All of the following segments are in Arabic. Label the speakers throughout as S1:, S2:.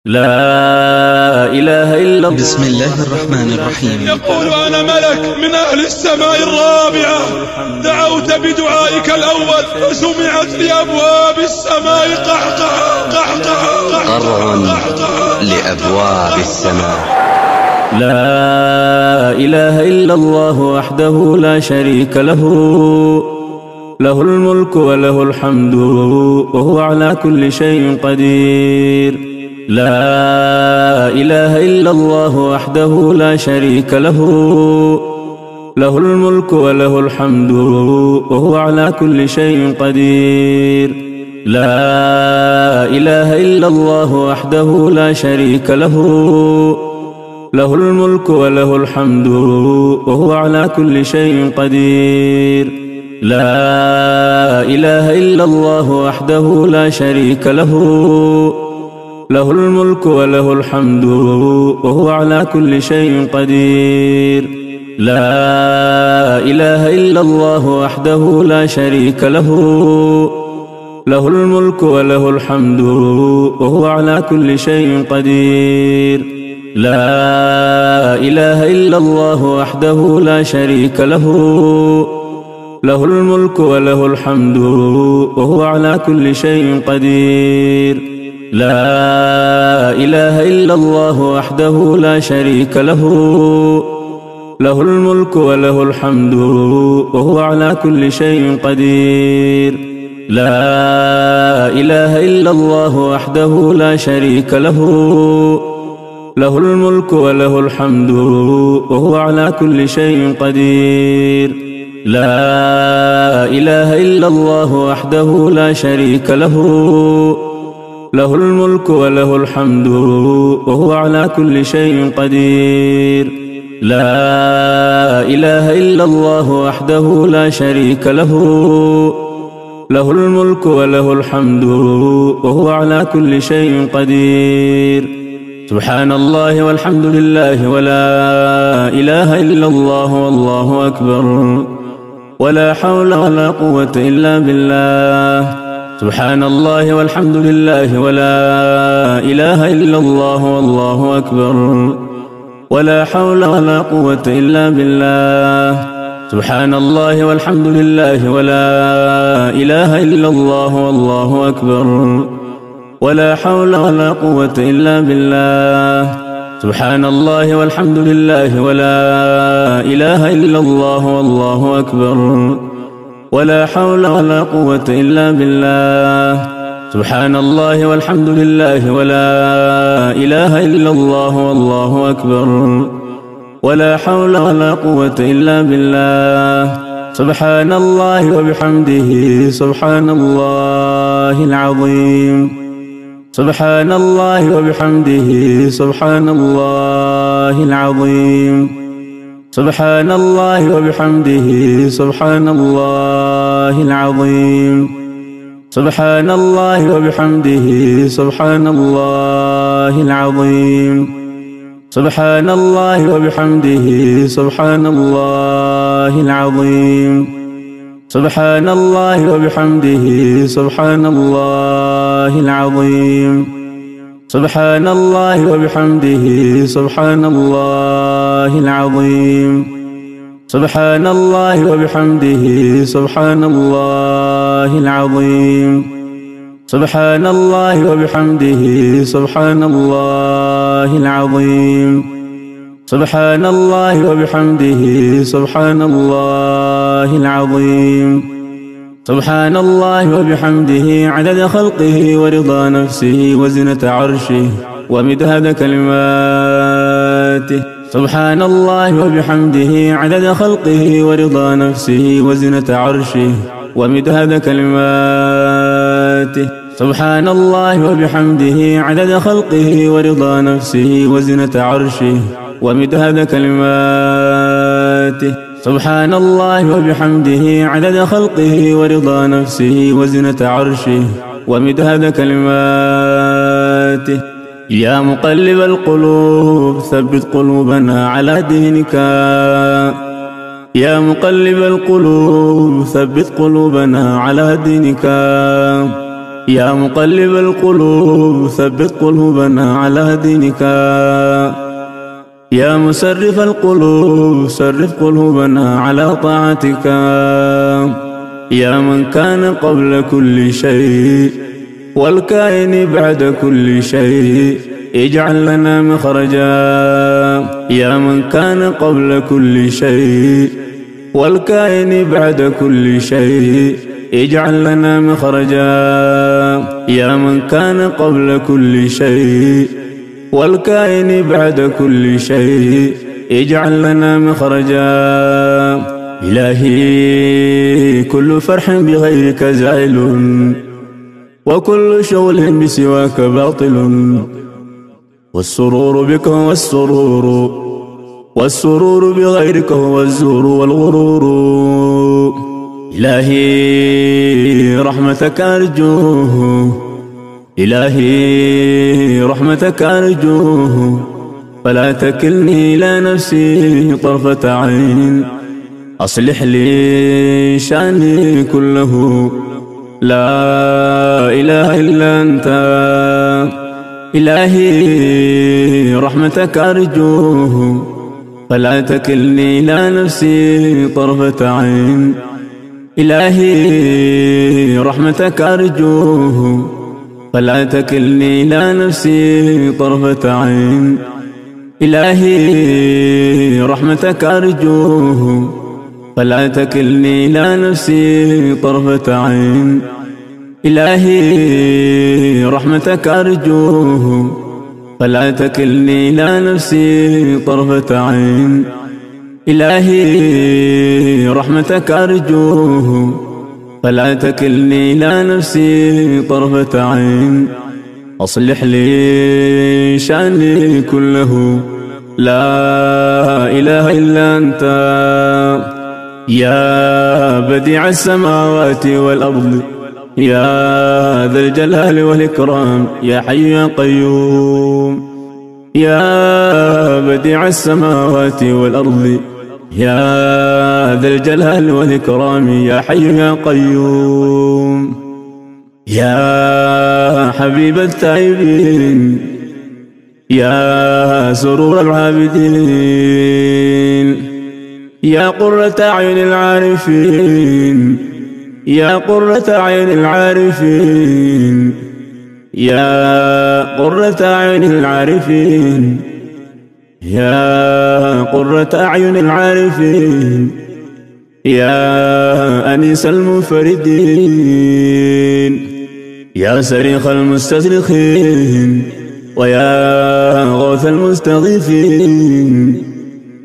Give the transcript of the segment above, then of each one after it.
S1: لا إله إلا الله.
S2: بسم الله الرحمن الرحيم.
S3: يقول أنا ملك من أهل السماء الرابعة، دعوت بدعائك الأول فسمعت لأبواب السماء
S4: قرع لأبواب السماء.
S1: لا إله إلا الله وحده لا شريك له، له الملك وله الحمد وهو على كل شيء قدير. لا إله إلا الله وحده لا شريك له، له الملك وله الحمد وهو على كل شيء قدير. لا إله إلا الله وحده لا شريك له، له الملك وله الحمد وهو على كل شيء قدير. لا إله إلا الله وحده لا شريك له، له الملك وله الحمد وهو على كل شيء قدير. لا إله إلا الله وحده لا شريك له، له الملك وله الحمد وهو على كل شيء قدير. لا إله إلا الله وحده لا شريك له، له الملك وله الحمد وهو على كل شيء قدير. لا إله إلا الله وحده لا شريك له، له الملك وله الحمد وهو على كل شيء قدير. لا إله إلا الله وحده لا شريك له، له الملك وله الحمد وهو على كل شيء قدير. لا إله إلا الله وحده لا شريك له، له الملك وله الحمد وهو على كل شيء قدير. لا إله إلا الله وحده لا شريك له، له الملك وله الحمد وهو على كل شيء قدير. سبحان الله والحمد لله ولا إله إلا الله والله أكبر، ولا حول ولا قوة إلا بالله. سبحان الله والحمد لله ولا إله إلا الله والله أكبر، ولا حول ولا قوة إلا بالله. سبحان الله والحمد لله ولا إله إلا الله والله أكبر، ولا حول ولا قوة إلا بالله. سبحان الله والحمد لله ولا إله إلا الله والله أكبر، ولا حول ولا قوة إلا بالله. سبحان الله والحمد لله ولا إله إلا الله والله أكبر، ولا حول ولا قوة إلا بالله. سبحان الله وبحمده سبحان الله العظيم. سبحان الله وبحمده سبحان الله العظيم. سبحان الله وبحمده سبحان الله العظيم. سبحان الله وبحمده سبحان الله العظيم. سبحان الله وبحمده سبحان الله العظيم. سبحان الله وبحمده سبحان الله العظيم. سبحان الله وبحمده سبحان الله العظيم. سبحان الله وبحمده سبحان الله العظيم. سبحان الله وبحمده سبحان الله العظيم. سبحان الله وبحمده سبحان الله العظيم. سبحان الله وبحمده عدد خلقه ورضا نفسه وزنة عرشه ومداد كلماته. سبحان الله وبحمده عدد خلقه ورضا نفسه وزنة عرشه ومداد كلماته. سبحان الله وبحمده عدد خلقه ورضا نفسه وزنة عرشه ومداد كلماته. سبحان الله وبحمده عدد خلقه ورضا نفسه وزنة عرشه ومداد كلماته. يا مقلب القلوب ثبت قلوبنا على دينك. يا مقلب القلوب ثبت قلوبنا على دينك. يا مقلب القلوب ثبت قلوبنا على دينك يا مسرف القلوب صرف قلوبنا على طاعتك يا من كان قبل كل شيء والكائن بعد كل شيء اجعل لنا مخرجا يا من كان قبل كل شيء والكائن بعد كل شيء اجعل لنا مخرجا يا من كان قبل كل شيء والكائن بعد كل شيء اجعل لنا مخرجا إلهي كل فرح بغيرك زائل وكل شغل بسواك باطل والسرور بك هو والسرور بغيرك هو الزور والغرور إلهي رحمتك أرجوه إلهي رحمتك أرجوه فلا تكلني إلى نفسي طرفة عين أصلح لي شأني كله لا إله إلا أنت إلهي رحمتك أرجوه فلا تكلني إلى نفسي طرفة عين إلهي رحمتك أرجوه فلا تكلني إلى نفسي طرفة عين إلهي رحمتك أرجوه فلا تكلني إلى نفسي طرفة عين إلهي رحمتك أرجوه فلا تكلني إلى نفسي طرفة عين إلهي رحمتك أرجوه فلا تكلني إلى نفسي طرفة عين أصلح لي شأني كله لا إله إلا أنت يا بديع السماوات والأرض يا ذا الجلال والإكرام يا حي يا قيوم يا بديع السماوات والأرض يا ذا الجلال والإكرام يا حي يا قيوم يا حبيب التائبين يا سرور العابدين يا قرة أعين العارفين يا قرة أعين العارفين يا قرة أعين العارفين يا قرة أعين العارفين يا أنيس المنفردين يا صريخ المستصرخين ويا غوث المستغيثين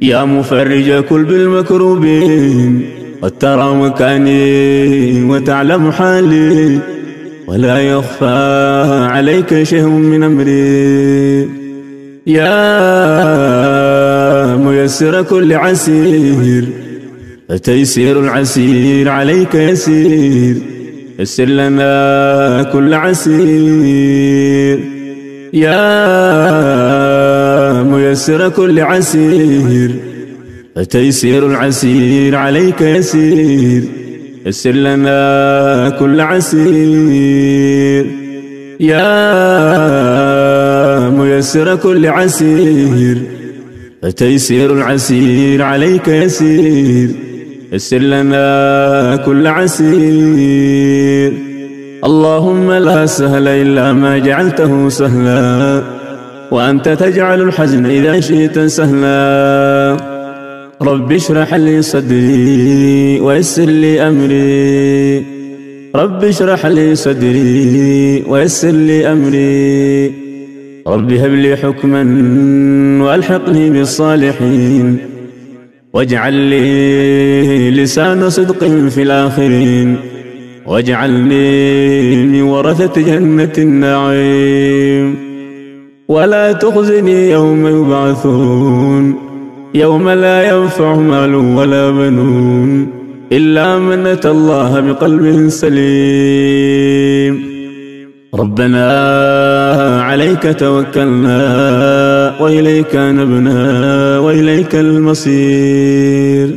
S1: يا مفرج كلب المكروبين قد ترى مكاني وتعلم حالي ولا يخفى عليك شيء من أمري يا ميسر كل عسير فتيسير العسير عليك يسير يسر لنا كل عسير يا ميسر كل عسير فتيسير العسير عليك يسير يسر لنا كل عسير يا ميسر كل عسير فتيسير العسير عليك يسير يسر لنا كل عسير اللهم لا سهل إلا ما جعلته سهلا وأنت تجعل الحزن إذا شئت سهلا رب اشرح لي صدري ويسر لي أمري رب اشرح لي صدري ويسر لي أمري رب هب لي حكما وألحقني بالصالحين واجعل لي لسان صدق في الآخرين واجعلني من ورثة جنة النعيم ولا تخزني يوم يبعثون يوم لا ينفع مال ولا بنون إلا من أتى الله بقلب سليم ربنا عليك توكلنا وإليك نبنا وإليك المصير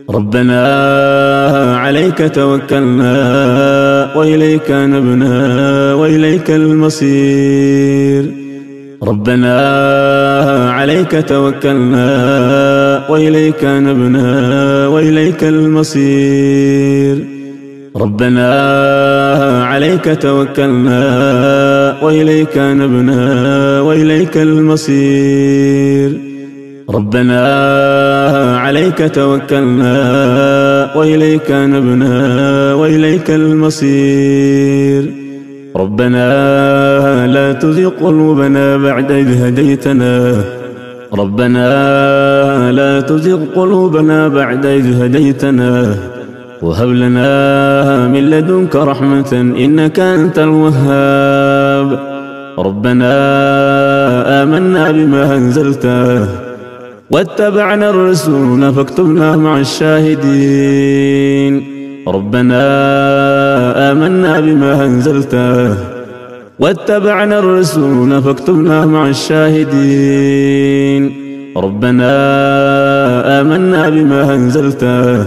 S1: ربنا عليك توكلنا وإليك نبنا وإليك المصير. ربنا عليك توكلنا وإليك نبنا وإليك المصير. ربنا عليك توكلنا وإليك نبنا وإليك المصير. ربنا عليك توكلنا وإليك نبنا وإليك المصير. ربنا لا تزغ قلوبنا بعد إذ هديتنا. ربنا لا تزغ قلوبنا بعد إذ هديتنا وهب لنا من لدنك رحمة إنك أنت الوهاب. ربنا آمنا بما أنزلته واتبعنا الرسول فاكتبنا مع الشاهدين. ربنا آمنا بما أنزلته واتبعنا الرسول فاكتبنا مع الشاهدين. ربنا آمنا بما أنزلته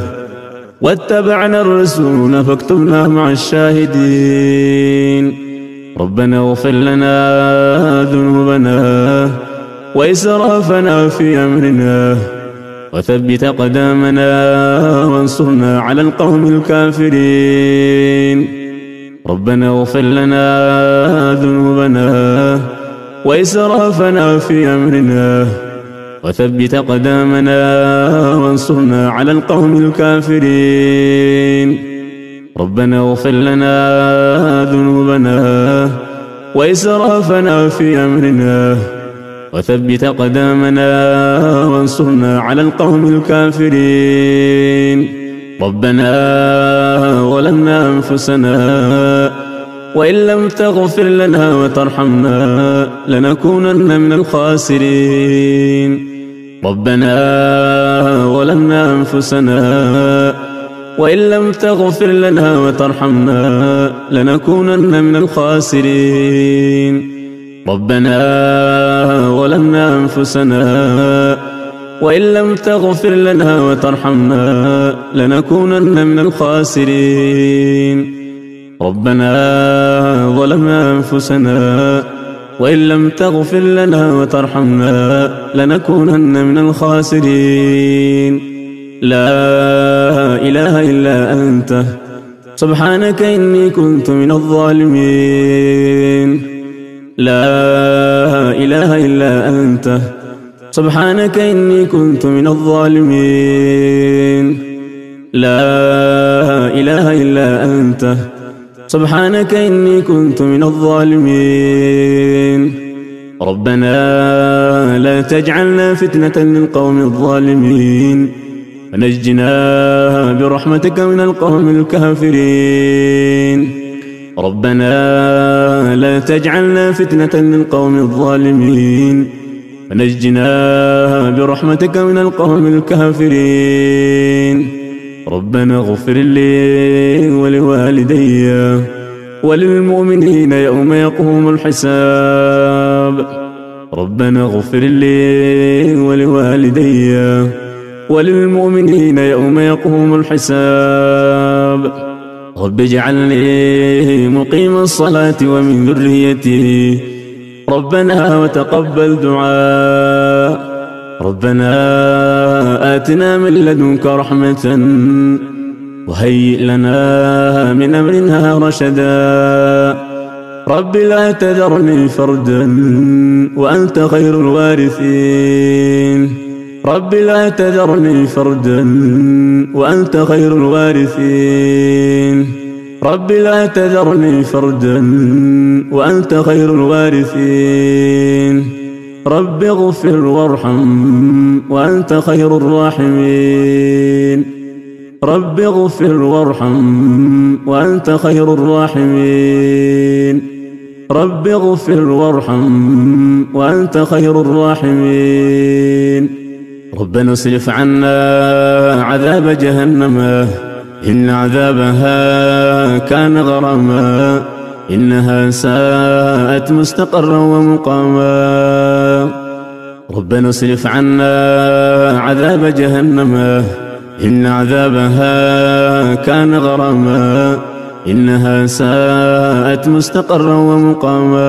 S1: واتبعنا الرسول فاكتبنا مع الشاهدين. ربنا اغفر لنا ذنوبنا وإسرافنا في أمرنا وثبت قدامنا وانصرنا على القوم الكافرين. ربنا اغفر لنا ذنوبنا وإسرافنا في أمرنا وثبت قدامنا وانصرنا على القوم الكافرين. ربنا اغفر لنا ذنوبنا وإسرافنا في أمرنا وثبت قدامنا وانصرنا على القوم الكافرين. ربنا ظلمنا أنفسنا وإن لم تغفر لنا وترحمنا لنكونن من الخاسرين. ربنا ظلمنا أنفسنا وإن لم تغفر لنا وترحمنا لنكونن من الخاسرين. ربنا ظلمنا أنفسنا وإن لم تغفر لنا وترحمنا لنكونن من الخاسرين. ربنا ظلمنا أنفسنا وإن لم تغفر لنا وترحمنا لنكونن من الخاسرين. لا إله إلا أنت سبحانك إني كنت من الظالمين. لا إله إلا أنت سبحانك إني كنت من الظالمين. لا إله إلا أنت سبحانك إني كنت من الظالمين. ربنا لا تجعلنا فتنة للقوم الظالمين ونجنا برحمتك من القوم الكافرين. ربنا لا تجعلنا فتنة للقوم الظالمين ونجنا برحمتك من القوم الكافرين. ربنا اغفر لي ولوالدي وللمؤمنين يوم يقوم الحساب. ربنا اغفر لي ولوالدي وللمؤمنين يوم يقوم الحساب. رب اجعلني مقيم الصلاة ومن ذريتي ربنا وتقبل دعاء. ربنا آتنا من لدنك رحمة وهيئ لنا من أمرنا رشدا. رب لا تذرني فردا وأنت خير الوارثين. رب لا تذرني فردا وأنت خير الوارثين. رب لا تذرني فردا وأنت خير الوارثين. رب اغفر وارحم وأنت خير الراحمين. رب اغفر وارحم وأنت خير الراحمين. رب اغفر وارحم وأنت خير الراحمين. ربنا اصرف عنا عذاب جهنم إن عذابها كان غراما إنها ساءت مستقرا ومقاما. ربنا اصرف عنا عذاب جهنم إن عذابها كان غراما إنها ساءت مستقرا ومقاما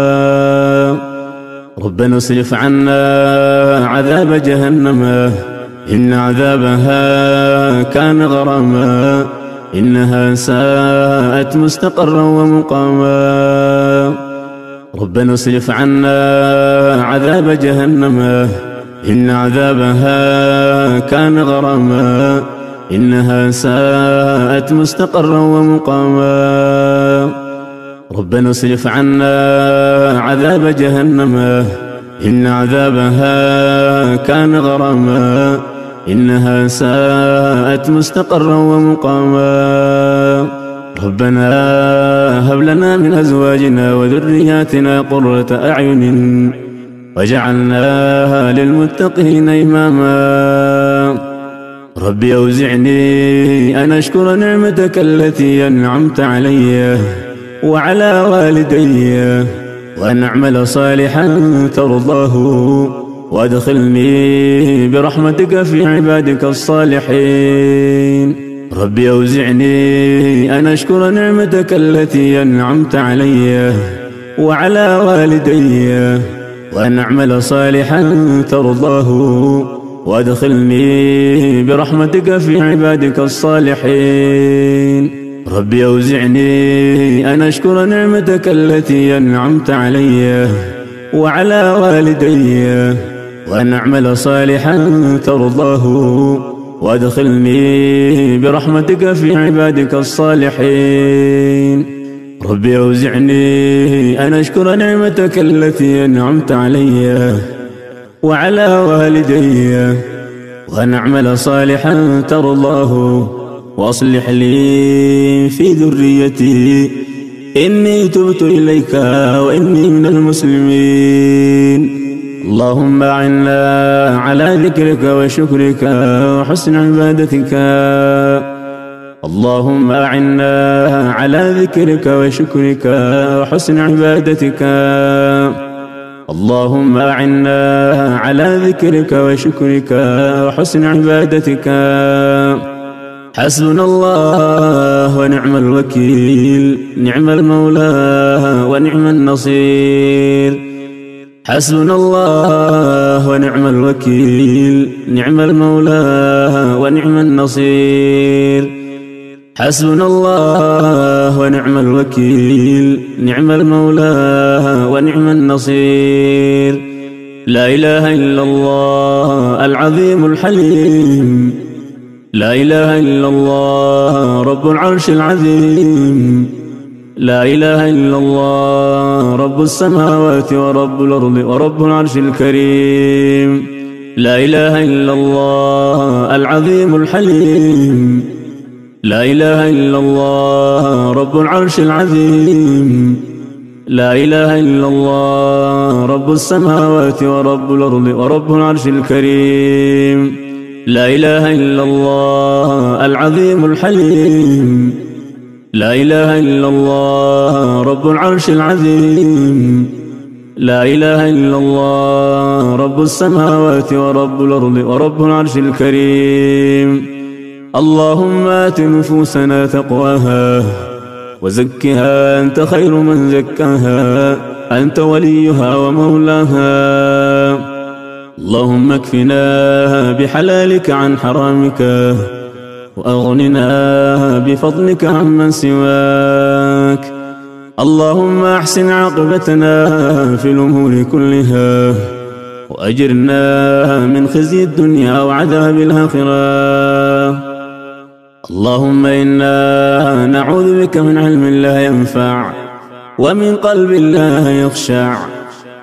S1: ربنا اصرف عنا عذاب جهنم إن عذابها كان غراما إنها ساءت مستقرا ومقاما ربنا اصرف عنا عذاب جهنم إن عذابها كان غراما إنها ساءت مستقرا ومقاما ربنا اصرف عنا عذاب جهنم إن عذابها كان غراما إنها ساءت مستقرا ومقاما ربنا هب لنا من أزواجنا وذرياتنا قرة أعين واجعلنا للمتقين إماما ربي أوزعني أن أشكر نعمتك التي أنعمت علي وعلى والدي وأن أعمل صالحا ترضاه وأدخلني برحمتك في عبادك الصالحين ربي أوزعني أن أشكر نعمتك التي أنعمت علي وعلى والدي وأن أعمل صالحا ترضاه وأدخلني برحمتك في عبادك الصالحين ربي أوزعني أن أشكر نعمتك التي أنعمت علي وعلى والدي وأن أعمل صالحا ترضاه وأدخلني برحمتك في عبادك الصالحين ربي أوزعني أن أشكر نعمتك التي أنعمت علي وعلى والدي وأن أعمل صالحا ترضاه وأصلح لي في ذريتي إني تبت إليك وإني من المسلمين اللهم أعنا على ذكرك وشكرك وحسن عبادتك اللهم أعنا على ذكرك وشكرك وحسن عبادتك اللهم أعنا على ذكرك وشكرك وحسن عبادتك حسبنا الله ونعم الوكيل نعم المولى ونعم النصير حسبنا الله ونعم الوكيل نعم المولى ونعم النصير حسبنا الله ونعم الوكيل نعم المولى ونعم النصير لا إله إلا الله العظيم الحليم لا إله إلا الله رب العرش العظيم لا إله إلا الله رب السماوات ورب الأرض ورب العرش الكريم لا إله إلا الله العظيم الحليم لا إله إلا الله رب العرش العظيم لا إله إلا الله رب السماوات ورب الأرض ورب العرش الكريم لا إله إلا الله العظيم الحليم لا إله إلا الله رب العرش العظيم لا إله إلا الله رب السماوات ورب الأرض ورب العرش الكريم اللهم آت نفوسنا تقواها وزكها أنت خير من زكاها أنت وليها ومولاها اللهم اكفنا بحلالك عن حرامك وأغننا بفضلك عمن سواك اللهم أحسن عاقبتنا في الأمور كلها وأجرنا من خزي الدنيا وعذاب الآخرة اللهم إنا نعوذ بك من علم لا ينفع ومن قلب لا يخشع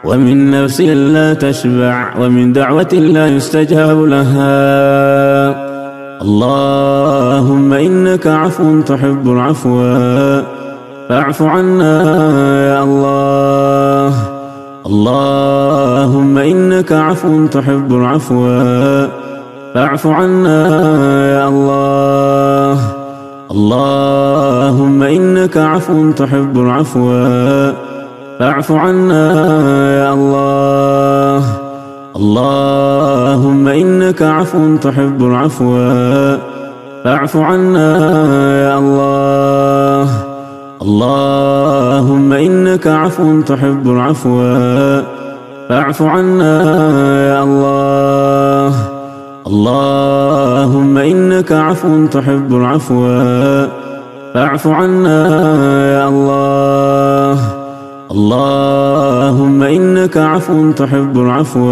S1: ومن نفس لا تشبع ومن دعوة لا يستجاب لها اللهم إنك عفو تحب العفو فاعف عنا يا الله اللهم إنك عفو تحب العفو فاعف عنا يا الله اللهم إنك عفو تحب العفو فاعف عنا يا الله اللهم إنك عفو تحب العفو فاعف عنا يا الله. اللهم إنك عفو تحب العفو فاعف عنا يا الله. اللهم إنك عفو تحب العفو فاعف عنا يا الله. اللهم إنك عفو تحب العفو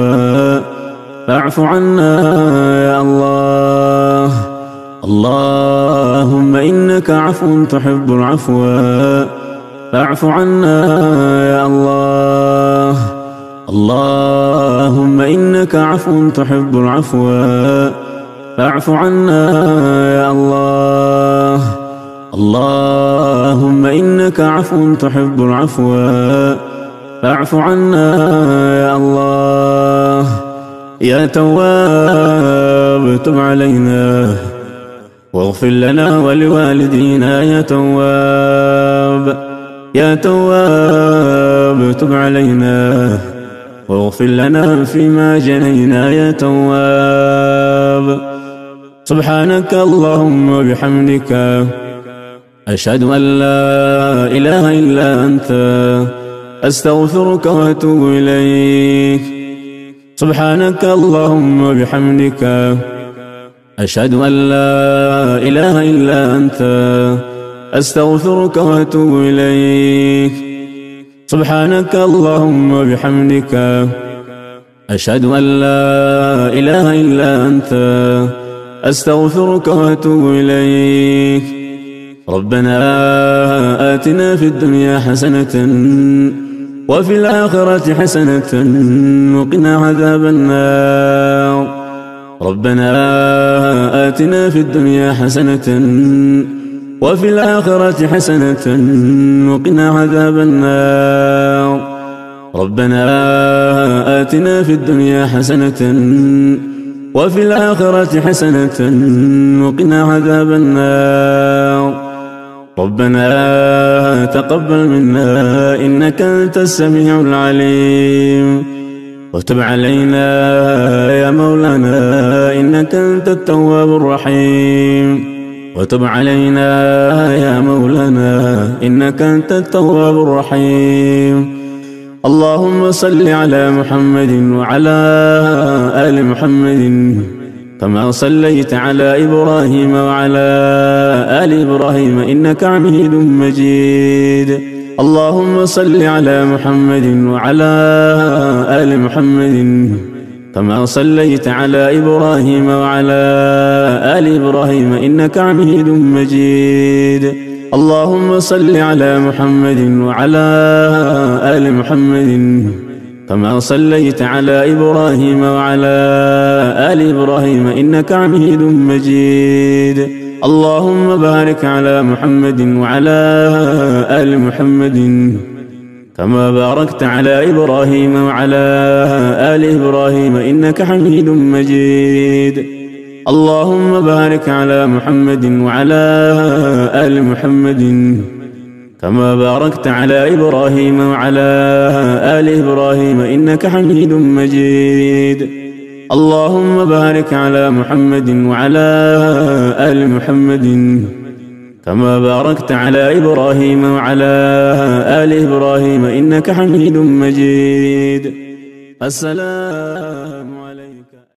S1: فاعف عنا يا الله. اللهم إنك عفو تحب العفو فاعف عنا يا الله. اللهم إنك عفو تحب العفو فاعف عنا يا الله. اللهم إنك عفو تحب العفو فاعف عنا يا الله. يا تواب تب علينا واغفر لنا ولوالدينا يا تواب. يا تواب تب علينا واغفر لنا فيما جنينا يا تواب. سبحانك اللهم وبحمدك أشهد أن لا إله إلا أنت أستغفرك وأتوب إليك. سبحانك اللهم وبحمدك أشهد أن لا إله إلا أنت أستغفرك وأتوب إليك. سبحانك اللهم وبحمدك أشهد أن لا إله إلا أنت أستغفرك وأتوب إليك. ربنا آتنا في الدنيا حسنة وفي الآخرة حسنة وقنا عذاب النار. ربنا آتنا في الدنيا حسنة وفي الآخرة حسنة وقنا عذاب النار. ربنا آتنا في الدنيا حسنة وفي الآخرة حسنة وقنا عذاب النار. ربنا تقبل منا إنك أنت السميع العليم وتب علينا يا مولانا إنك أنت التواب الرحيم. وتب علينا يا مولانا إنك أنت التواب الرحيم. اللهم صل على محمد وعلى آل محمد كما صليت على إبراهيم وعلى آل إبراهيم إنك حميد مجيد. اللهم صل على محمد وعلى آل محمد كما صليت على إبراهيم وعلى آل إبراهيم إنك حميد مجيد. اللهم صل على محمد وعلى آل محمد كما صليت على إبراهيم وعلى آل إبراهيم إنك حميد مجيد. اللهم بارك على محمد وعلى آل محمد كما باركت على إبراهيم وعلى آل إبراهيم إنك حميد مجيد. اللهم بارك على محمد وعلى آل محمد كما باركت على إبراهيم وعلى آل إبراهيم إنك حميد مجيد. اللهم بارك على محمد وعلى آل محمد كما باركت على إبراهيم وعلى آل إبراهيم إنك حميد مجيد. السلام عليكم.